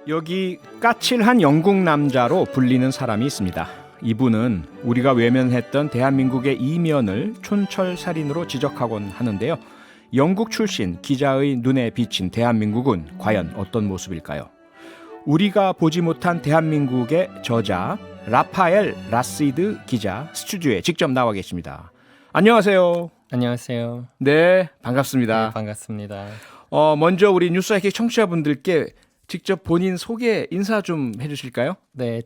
여기 까칠한 영국 남자로 불리는 사람이 있습니다. 이분은 우리가 외면했던 대한민국의 이면을 촌철살인으로 지적하곤 하는데요. 영국 출신 기자의 눈에 비친 대한민국은 과연 어떤 모습일까요? 우리가 보지 못한 대한민국의 저자 라파엘 라시드 기자 스튜디오에 직접 나와 계십니다. 안녕하세요. 안녕하세요. 네, 반갑습니다. 네, 반갑습니다. 먼저 우리 뉴스하이킥 청취자분들께 직접 본인 소개 인사 좀 해주실까요? 네,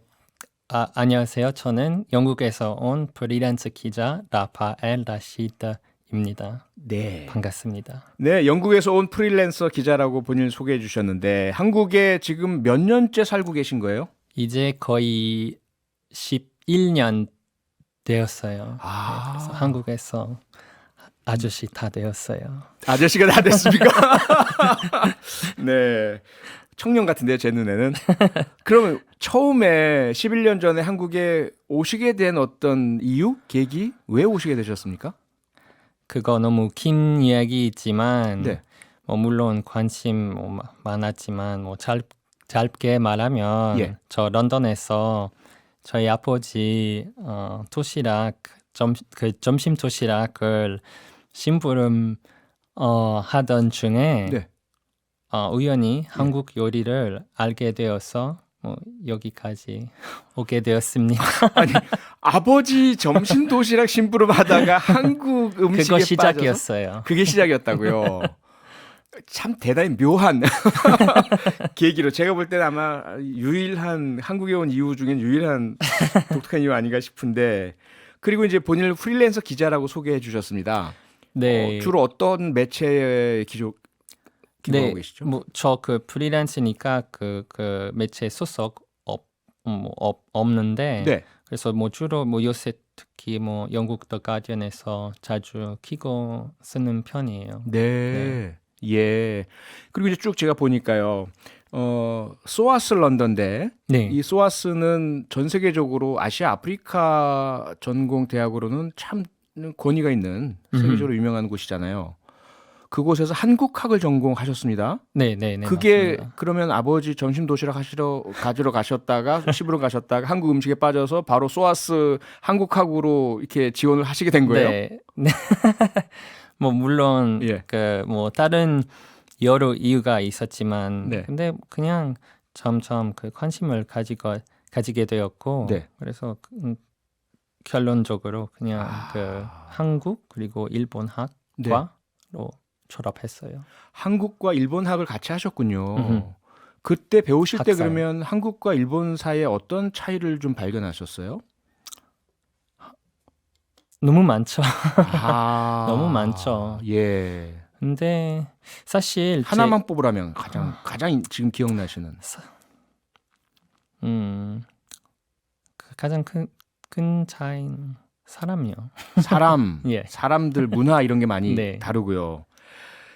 안녕하세요. 저는 영국에서 온 프리랜서 기자 라파엘 라시드입니다. 네. 반갑습니다. 네, 영국에서 온 프리랜서 기자라고 본인 소개해 주셨는데 한국에 지금 몇 년째 살고 계신 거예요? 이제 거의 11년 되었어요. 네, 그래서 한국에서 아저씨 다 되었어요. 아저씨가 다 됐습니까? 네. 청년 같은데요, 제 눈에는. 그러면 처음에 11년 전에 한국에 오시게 된 어떤 이유, 계기, 왜 오시게 되셨습니까? 그거 너무 긴 이야기이지만 네. 물론 관심 많았지만 짧게 말하면 예. 저 런던에서 저희 아버지 도시락 점심 도시락을 심부름 하던 중에 네. 우연히 한국 요리를 알게 되어서 여기까지 오게 되었습니다. 아니, 아버지 점심 도시락 심부름 하다가 한국 음식에 그거 빠져서 시작이었어요. 그게 시작이었다고요. 참 대단히 묘한 계기로 제가 볼 때는 아마 유일한 한국에 온 이유 중엔 유일한 독특한 이유 아닌가 싶은데 그리고 이제 본인을 프리랜서 기자라고 소개해 주셨습니다. 네. 주로 어떤 매체에 기고하고 계시죠? 저 프리랜서니까 그 매체 소속 없는데 네. 그래서 주로 요새 특히 영국 더 가디언에서 자주 키고 쓰는 편이에요. 네. 예. 그리고 이제 쭉 제가 보니까요. 소아스 런던대. 네. 이 소아스는 전 세계적으로 아시아 아프리카 전공 대학으로는 참 권위가 있는 세계적으로 유명한 곳이잖아요. 그곳에서 한국학을 전공하셨습니다. 네. 그게 맞습니다. 그러면 아버지 점심 도시락 가지러 가셨다가 심부름 가셨다가 한국 음식에 빠져서 바로 소아스 한국학으로 이렇게 지원을 하시게 된 거예요. 네. 물론 예. 다른 여러 이유가 있었지만 네. 근데 그냥 점점 관심을 가지게 되었고 네. 그래서 결론적으로 그냥 한국 그리고 일본 네. 학과로 졸업했어요. 한국과 일본학을 같이 하셨군요. 음흠. 그때 배우실 때 학사요. 그러면 한국과 일본 사이에 어떤 차이를 좀 발견하셨어요? 너무 많죠. 아, 너무 많죠. 예. 근데 사실 하나만 뽑으라면 가장 지금 기억나시는. 가장 큰 차이는 사람이요. 사람, 예. 사람들 문화 이런 게 많이 네. 다르고요.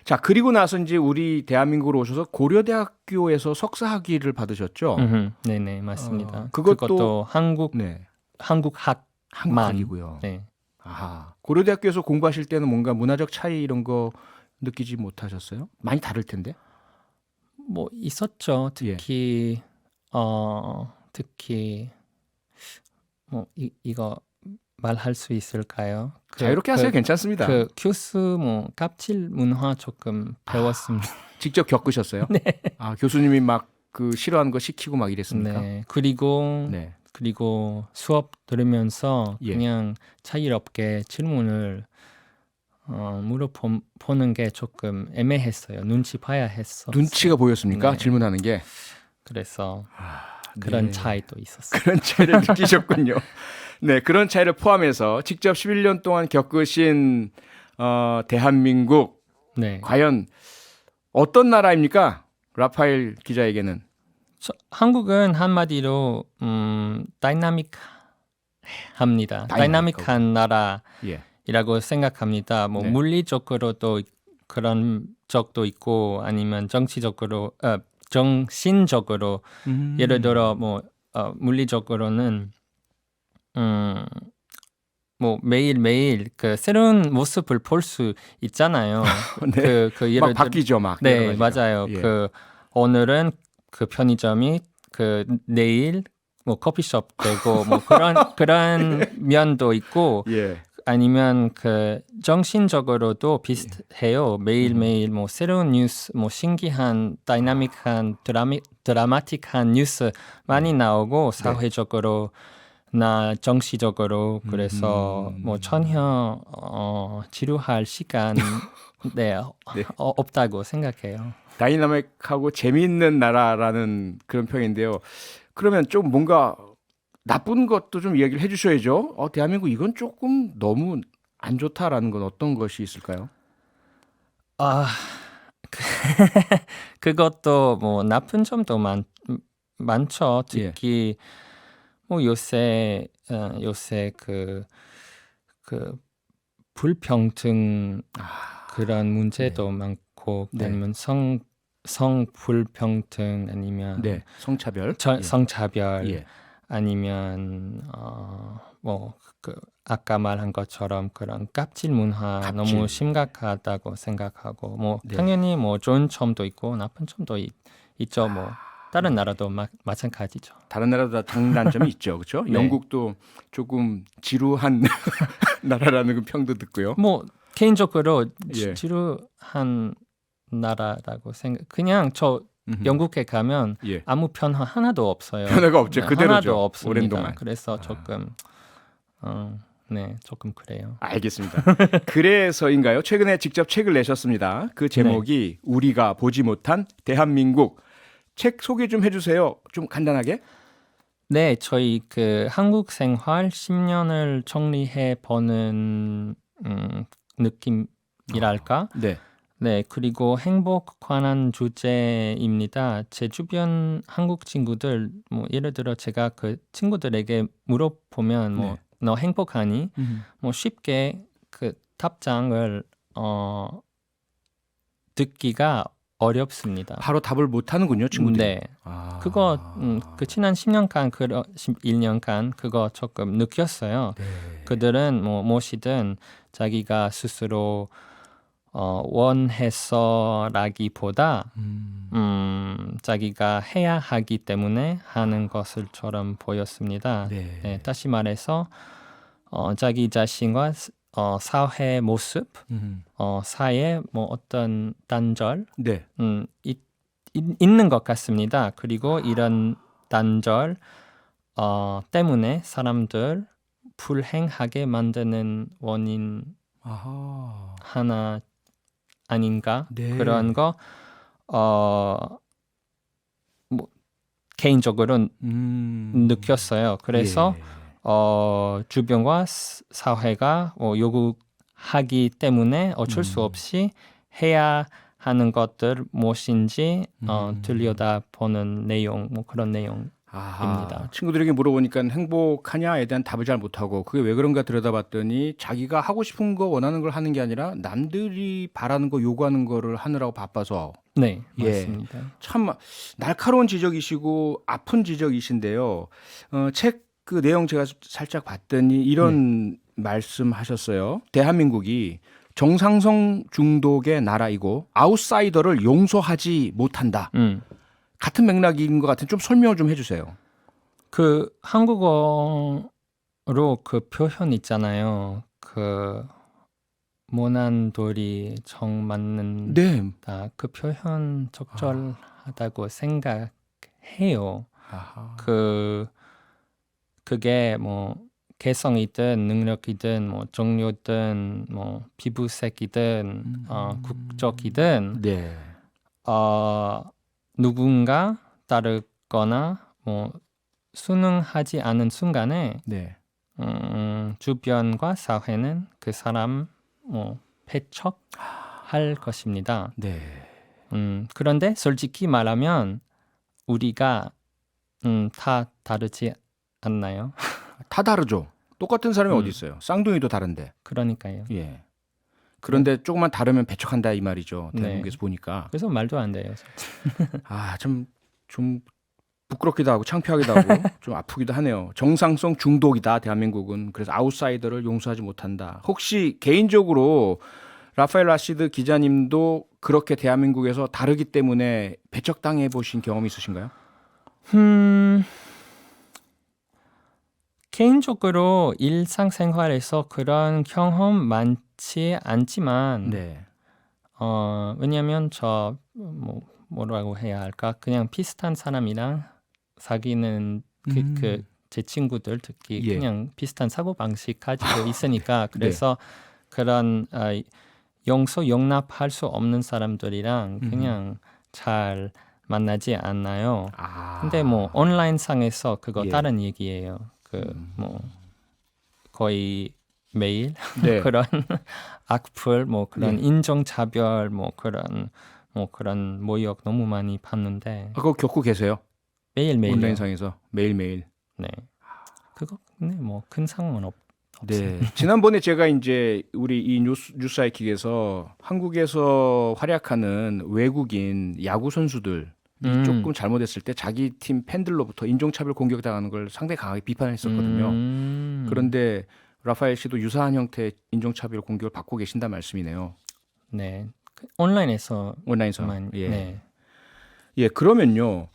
자, 그리고 나서 이제 우리 대한민국으로 오셔서 고려대학교에서 석사 학위를 받으셨죠? 네네 맞습니다. 그것도 그것도 네. 한국학만. 한국학이고요. 네. 아, 고려대학교에서 공부하실 때는 뭔가 문화적 차이 이런 거 느끼지 못하셨어요? 많이 다를 텐데. 있었죠. 특히 이거 말할 수 있을까요? 자유롭게 하세요. 괜찮습니다. 교수 갑질 문화 조금 배웠습니다. 직접 겪으셨어요? 네. 아, 교수님이 막 싫어하는 거 시키고 막 이랬습니까? 네. 그리고 수업 들으면서 예. 그냥 자유롭게 질문을 물어보는 게 조금 애매했어요. 눈치 봐야 했어. 눈치가 보였습니까? 네. 질문하는 게. 그래서 그런 네. 차이도 있었어요. 그런 차이를 느끼셨군요. 네, 그런 차이를 포함해서 직접 11년 동안 겪으신 대한민국 네. 과연 어떤 나라입니까? 라파엘 기자에게는. 한국은 한마디로 다이나믹합니다. 다이나믹한 나라이라고 예. 생각합니다. 네. 물리적으로도 그런 적도 있고 아니면 정신적으로 예를 들어 물리적으로는 매일매일 새로운 모습을 볼 수 있잖아요. 네. 예를 막 바뀌죠, 막. 네, 여러 가지가. 맞아요. 예. 오늘은 그 편의점이 그 내일 뭐 커피숍 되고 뭐 그런 면도 있고 예. 아니면 그 정신적으로도 비슷해요. 매일매일 뭐 새로운 뉴스, 뭐 신기한, 다이나믹한, 드라마틱한 뉴스 많이 나오고 사회적으로 나 정치적으로 그래서 뭐 전혀 지루할 시간 네, 네. 없다고 생각해요. 다이나믹하고 재미있는 나라라는 그런 평인데요. 그러면 좀 뭔가 나쁜 것도 좀 이야기를 해주셔야죠. 대한민국 이건 조금 너무 안 좋다라는 건 어떤 것이 있을까요? 아, 그것도 뭐 나쁜 점도 많죠. 예. 특히 뭐 요새 그 불평등 그런 문제도 많고 네. 아니면 성 불평등 아니면 네. 성차별. 성차별 예. 아니면 뭐 그 아까 말한 것처럼 그런 갑질 문화 갑질. 너무 심각하다고 생각하고 뭐 네. 당연히 뭐 좋은 점도 있고 나쁜 점도 있죠. 뭐 다른 나라도 마찬가지죠. 다른 나라도 다 장단점이 있죠. 그렇죠? 네. 영국도 조금 지루한 나라라는 그 평도 듣고요. 뭐 개인적으로 예. 지루한 나라라고 그냥 저 음흠. 영국에 가면 예. 아무 변화 하나도 없어요. 변화가 없죠. 네, 그대로죠. 하나도 없습니다. 오랜 동안. 그래서 조금 네, 조금 그래요. 알겠습니다. 그래서인가요? 최근에 직접 책을 내셨습니다. 그 제목이 우리가 보지 못한 대한민국. 책 소개 좀 해주세요. 좀 간단하게. 네, 저희 그 한국 생활 10년을 정리해 보는 느낌이랄까? 네. 네, 그리고 행복 관한 주제입니다. 제 주변 한국 친구들, 뭐 예를 들어 제가 그 친구들에게 물어보면 뭐 너 행복하니? 뭐 쉽게 그 답장을 듣기가 어렵습니다. 바로 답을 못 하는군요, 친구들이. 네, 그거 그 지난 10년간, 1년간 그거 조금 느꼈어요. 네. 그들은 뭐 무엇이든 자기가 스스로 원해서라기보다 자기가 해야 하기 때문에 하는 것을처럼 보였습니다. 네. 네, 다시 말해서 자기 자신과 사회 모습, 사이에 뭐 어떤 단절 네. 있는 것 같습니다. 그리고 이런 단절 때문에 사람들 불행하게 만드는 원인 아하. 하나 아닌가 네. 그런 거 뭐 개인적으로 느꼈어요. 그래서 예. 주변과 사회가 요구하기 때문에 어쩔 수 없이 해야 하는 것들 무엇인지 들여다보는 내용, 뭐 그런 내용. 아하, 친구들에게 물어보니까 행복하냐에 대한 답을 잘 못하고 그게 왜 그런가 들여다봤더니 자기가 하고 싶은 거 원하는 걸 하는 게 아니라 남들이 바라는 거 요구하는 거를 하느라고 바빠서. 네, 예. 맞습니다. 참 날카로운 지적이시고 아픈 지적이신데요. 책 그 내용 제가 살짝 봤더니 이런 말씀하셨어요. 대한민국이 정상성 중독의 나라이고 아웃사이더를 용서하지 못한다. 같은 맥락인 것 같은 좀 설명을 좀 해주세요. 그 한국어로 그 표현 있잖아요. 그 모난 돌이 정 맞는다. 네. 그 표현 적절하다고 생각해요. 아하. 그게 뭐 개성이든 능력이든 뭐 종류든 뭐 피부색이든 국적이든 네. 누군가 다르거나 뭐 순응하지 않은 순간에 네. 주변과 사회는 그 사람 뭐 배척할 것입니다. 네. 그런데 솔직히 말하면 우리가 다 다르지 않나요? 다 다르죠. 똑같은 사람이 어디 있어요? 쌍둥이도 다른데. 그러니까요. 예. 그런데 조금만 다르면 배척한다 이 말이죠. 대한민국에서 네. 보니까. 그래서 말도 안 돼요. 좀 부끄럽기도 하고 창피하기도 하고 좀 아프기도 하네요. 정상성 중독이다 대한민국은. 그래서 아웃사이더를 용서하지 못한다. 혹시 개인적으로 라파엘 라시드 기자님도 그렇게 대한민국에서 다르기 때문에 배척당해 보신 경험이 있으신가요? 개인적으로 일상생활에서 그런 경험 많지 않지만 네. 왜냐하면 뭐라고 해야 할까? 그냥 비슷한 사람이랑 사귀는 제 친구들 특히 예. 그냥 비슷한 사고방식 가지고 있으니까 네. 그래서 그런 용납할 수 없는 사람들이랑 그냥 잘 만나지 않나요? 근데 뭐 온라인상에서 그거 예. 다른 얘기예요. 뭐 거의 매일 네. 그런 악플 뭐 그런 예. 인종차별 뭐 그런 모욕 너무 많이 봤는데 그거 겪고 계세요? 매일매일요. 온라인상에서 매일매일. 네. 그거 근데 뭐 큰 상관은 없어요. 네. 지난번에 제가 이제 우리 이 뉴스하이킥에서 한국에서 활약하는 외국인 야구 선수들이 조금 잘못했을 때 자기 팀 팬들로부터 인종차별 공격당하는 걸 상당히 강하게 비판했었거든요. 그런데 라파엘 씨도 유사한 형태의 인종차별 공격을 받고 계신다 말씀이네요. 네. 온라인에서 온라인에서. 예. 네. 예, 그러면요.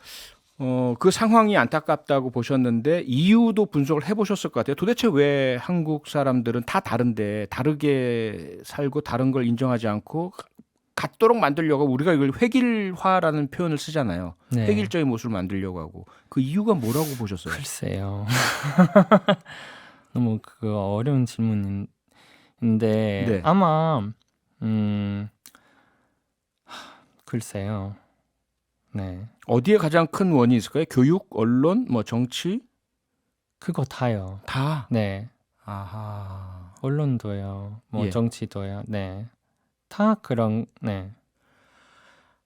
그 상황이 안타깝다고 보셨는데 이유도 분석을 해보셨을 것 같아요. 도대체 왜 한국 사람들은 다 다른데 다르게 살고 다른 걸 인정하지 않고 같도록 만들려고 우리가 이걸 획일화라는 표현을 쓰잖아요. 네. 획일적인 모습을 만들려고 하고 그 이유가 뭐라고 보셨어요? 글쎄요. 너무 그거 어려운 질문인데 네. 아마 글쎄요. 네. 어디에 가장 큰 원인이 있을까요? 교육, 언론, 뭐 정치? 그거 다요. 다. 네. 아하. 언론도요. 뭐 예. 정치도요. 네. 다 그런 네.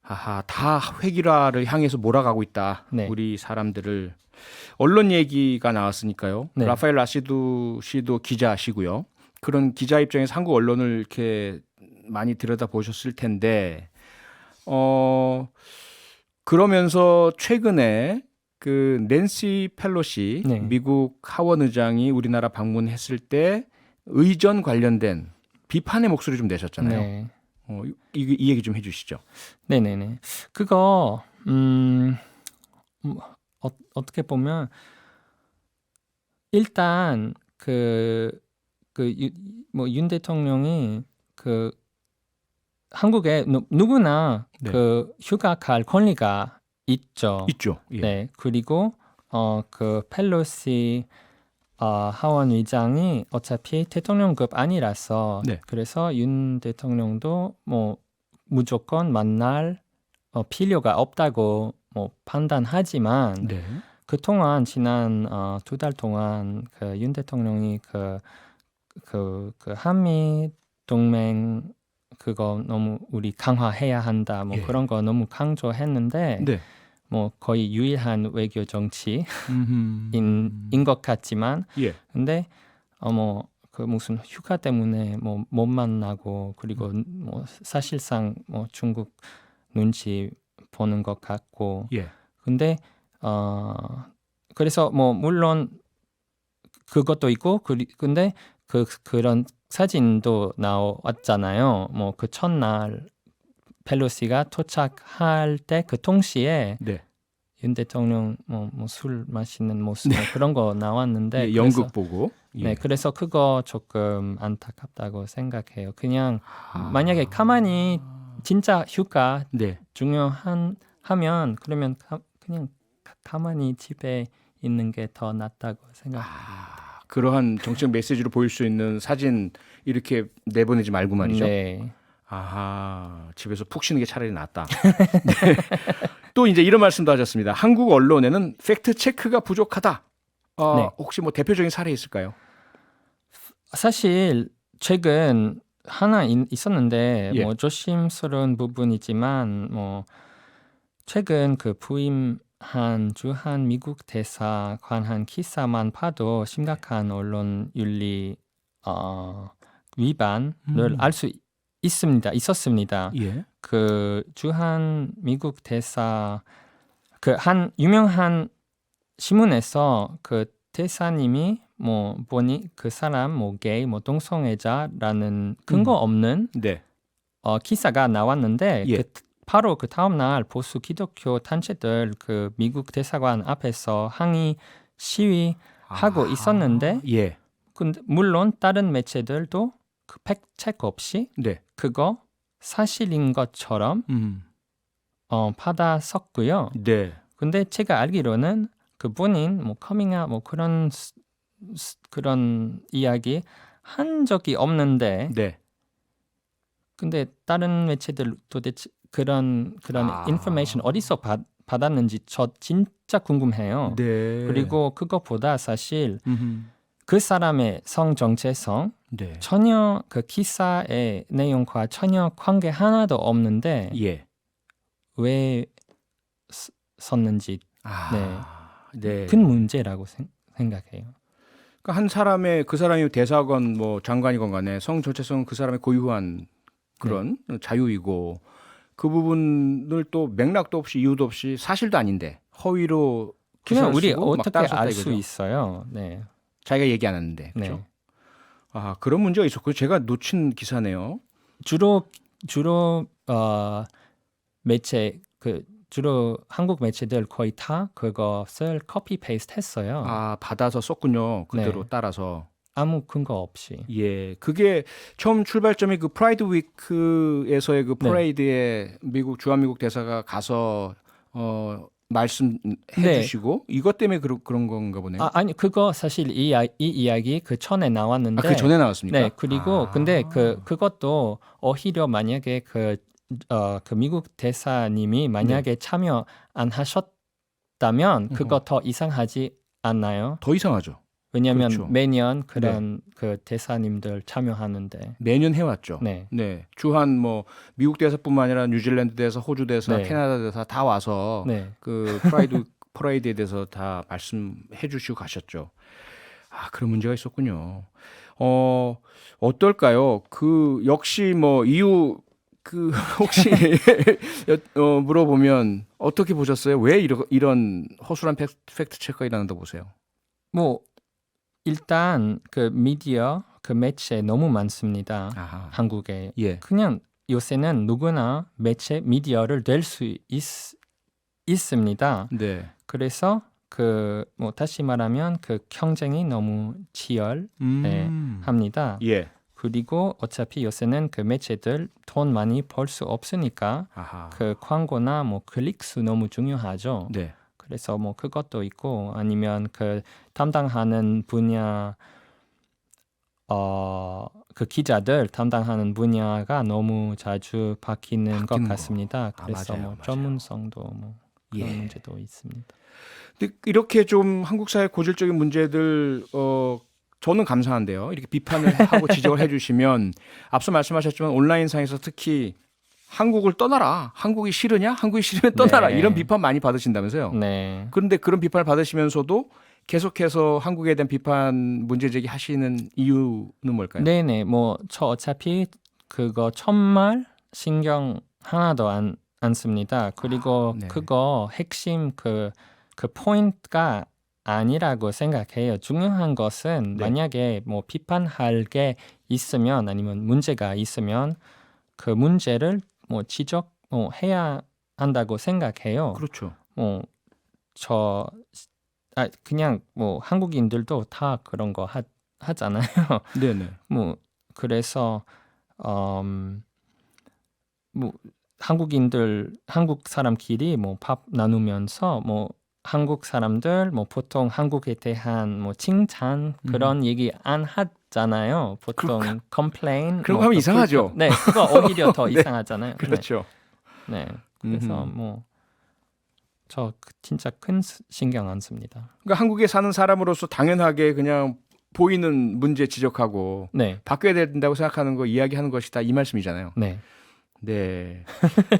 아하, 다 획일화를 향해서 몰아가고 있다. 네. 우리 사람들을. 언론 얘기가 나왔으니까요. 네. 라파엘 라시드 씨도 기자시고요. 그런 기자 입장에서 한국 언론을 이렇게 많이 들여다 보셨을 텐데, 그러면서 최근에 그 낸시 펠로시 네. 미국 하원 의장이 우리나라 방문했을 때 의전 관련된 비판의 목소리 좀 내셨잖아요. 네. 이 얘기 좀 해주시죠. 네네네. 그거 어떻게 보면 일단 윤 대통령이 한국에 누구나 네. 휴가 갈 권리가 있죠. 있죠. 예. 네. 그리고 펠로시 하원 의장이 어차피 대통령급 아니라서 네. 그래서 윤 대통령도 뭐 무조건 만날 필요가 없다고 뭐 판단하지만 네. 그동안 지난 2달 동안 윤 대통령이 한미 동맹 그거 너무 우리 강화해야 한다 뭐 예. 그런 거 너무 강조했는데 네. 뭐 거의 유일한 외교 정치인 것 같지만 예. 근데 무슨 휴가 때문에 뭐 못 만나고 그리고 뭐 사실상 뭐 중국 눈치 보는 것 같고 예. 근데 그래서 뭐 물론 그것도 있고 근데 그런 사진도 나왔잖아요. 뭐 그 첫날 펠로시가 도착할 때 그 동시에 네. 윤 대통령 뭐 술 마시는 모습 그런 거 나왔는데 예, 연극 보고. 예. 네, 그래서 그거 조금 안타깝다고 생각해요. 그냥 만약에 가만히 진짜 휴가 네. 하면 그러면 그냥 가만히 집에 있는 게 더 낫다고 생각해요. 그러한 정책 메시지로 보일 수 있는 사진 이렇게 내보내지 말고 말이죠. 네. 아하, 집에서 푹 쉬는 게 차라리 낫다. 네. 또 이제 이런 말씀도 하셨습니다. 한국 언론에는 팩트 체크가 부족하다. 네. 혹시 뭐 대표적인 사례 있을까요? 사실 최근 하나 있었는데 예. 뭐 조심스러운 부분이지만 뭐 최근 부임한 주한 미국 대사 관한 기사만 봐도 심각한 언론 윤리 위반을 알 수 있었습니다. 예. 주한 미국 대사 한 유명한 신문에서 대사님이 뭐 보니 그 사람 뭐 게이 뭐 동성애자라는 근거 없는 네. 기사가 나왔는데 예. 바로 그 다음 날 보수 기독교 단체들 그 미국 대사관 앞에서 항의 시위하고 있었는데 예. 근데 물론 다른 매체들도 그 팩트체크 없이 네. 그거 사실인 것처럼 받아섰고요. 네. 근데 제가 알기로는 그 본인 뭐 커밍아웃 뭐 그런 이야기 한 적이 없는데 네. 근데 다른 매체들 도대체 그런 인포메이션 어디서 받았는지 저 진짜 궁금해요. 네. 그리고 그것보다 사실 음흠. 그 사람의 성 정체성 네. 전혀 그 기사의 내용과 전혀 관계 하나도 없는데 예. 왜 썼는지 네. 큰 문제라고 생각해요. 그러니까 한 사람의 그 사람이 대사건 뭐 장관이건 간에 성 정체성은 그 사람의 고유한 그런 자유이고 그 부분을 또 맥락도 없이 이유도 없이 사실도 아닌데 허위로 그냥 기사를 우리 쓰고 막 어떻게 따졌다 알 수 이거죠. 있어요? 네. 자기가 얘기 안 했는데. 그렇죠? 네. 아, 그런 문제가 있었고 제가 놓친 기사네요. 주로 매체 주로 한국 매체들 거의 다 그것을 커피 페이스트 했어요. 아, 받아서 썼군요. 그대로 네. 따라서. 아무 근거 없이. 예, 그게 처음 출발점이 그 프라이드 위크에서의 그 퍼레이드에 미국 주한미국 대사가 가서 말씀해 주시고 이것 때문에 그런 건가 보네요. 아니 그거 사실 이 이야기 그 전에 나왔는데. 그 전에 나왔습니까? 네, 그리고 근데 그것도 오히려 만약에 그 미국 대사님이 만약에 참여 안 하셨다면 그거 더 이상하지 않나요? 더 이상하죠. 왜냐하면 그렇죠. 매년 그런 그 대사님들 참여하는데 매년 해왔죠. 네. 네, 주한 뭐 미국 대사뿐만 아니라 뉴질랜드 대사, 호주 대사, 네. 캐나다 대사 다 와서 네. 그 퍼레이드에 대해서 다 말씀해 주시고 가셨죠. 아, 그런 문제가 있었군요. 어떨까요? 그 역시 뭐 이유 그 혹시 물어보면 어떻게 보셨어요? 왜 이런 허술한 팩트 체크가 일어난다고 보세요? 뭐 일단 그 미디어 그 매체 너무 많습니다. 아하. 한국에. 예. 그냥 요새는 누구나 매체 미디어를 될 수 있습니다. 네. 그래서 그 뭐 다시 말하면 그 경쟁이 너무 치열합니다. 예. 그리고 어차피 요새는 그 매체들 돈 많이 벌 수 없으니까 아하. 그 광고나 뭐 클릭수 너무 중요하죠. 네. 그래서 뭐 그것도 있고 아니면 그 담당하는 분야 그 기자들 담당하는 분야가 너무 자주 바뀌는 것 같습니다. 그래서 맞아요, 뭐 맞아요. 전문성도 뭐 그런 예. 문제도 있습니다. 근데 이렇게 좀 한국 사회 고질적인 문제들 저는 감사한데요. 이렇게 비판을 하고 지적을 해주시면 앞서 말씀하셨지만 온라인상에서 특히 한국을 떠나라. 한국이 싫으냐? 한국이 싫으면 떠나라. 네. 이런 비판 많이 받으신다면서요. 네. 그런데 그런 비판을 받으시면서도 계속해서 한국에 대한 비판 문제 제기하시는 이유는 뭘까요? 네네. 뭐 저 어차피 그거 정말 신경 하나도 안 씁니다. 그리고 네. 그거 핵심 그 포인트가 아니라고 생각해요. 중요한 것은 네. 만약에 뭐 비판할 게 있으면 아니면 문제가 있으면 그 문제를 뭐 지적해야 한다고 생각해요. 그렇죠. 그냥 뭐 한국인들도 다 그런 거 하잖아요. 네네. 뭐 그래서 뭐 한국 사람끼리 뭐 밥 나누면서 뭐 한국 사람들 뭐 보통 한국에 대한 뭐 칭찬 그런 얘기 안 하잖아요. 보통 complain 그런 거 하면 이상하죠. 네, 그거 오히려 더 네. 이상하잖아요. 그렇죠. 네. 그래서 뭐 저 진짜 큰 신경 안 씁니다. 그러니까 한국에 사는 사람으로서 당연하게 그냥 보이는 문제 지적하고 네. 바뀌어야 된다고 생각하는 거 이야기하는 것이다 이 말씀이잖아요. 네. 네.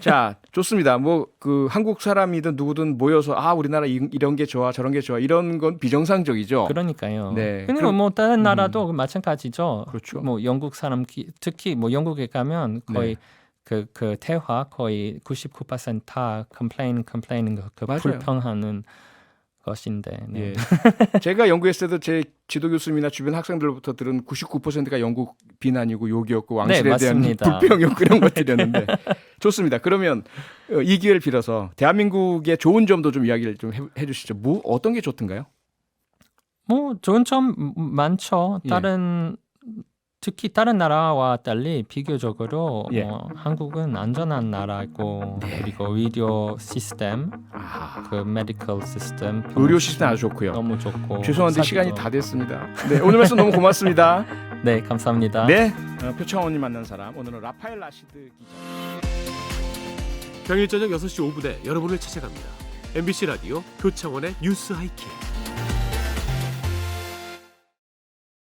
자, 좋습니다. 뭐 그 한국 사람이든 누구든 모여서 우리나라 이런 게 좋아 저런 게 좋아 이런 건 비정상적이죠. 그러니까요. 네. 근데 뭐 다른 나라도 마찬가지죠. 그렇죠. 뭐 영국 사람 특히 뭐 영국에 가면 거의 네. 그 대화 거의 99% 다 complain 그 맞아요. 불평하는 것인데. 네. 예. 제가 연구했을 때도 제 지도 교수님이나 주변 학생들로부터 들은 99%가 영국 비난이고 욕이었고 왕실에 네, 대한 맞습니다. 불평이었고 이런 것들이었는데 좋습니다. 그러면 이 기회를 빌어서 대한민국의 좋은 점도 좀 이야기를 좀 해주시죠. 뭐 어떤 게 좋던가요? 뭐 좋은 점 많죠. 예. 특히 다른 나라와 달리 비교적으로 예. 한국은 안전한 나라고 그리고 의료 시스템, 그 메디컬 시스템, 의료 시스템 아주 좋고요. 너무 좋고. 죄송한데 사기도- 시간이 다 됐습니다. 네, 오늘 말씀 너무 고맙습니다. 네, 감사합니다. 네, 표창원님 만난 사람 오늘은 라파엘 라시드 기자. 평일 저녁 6시 5분에 여러분을 찾아갑니다. MBC 라디오 표창원의 뉴스 하이킥.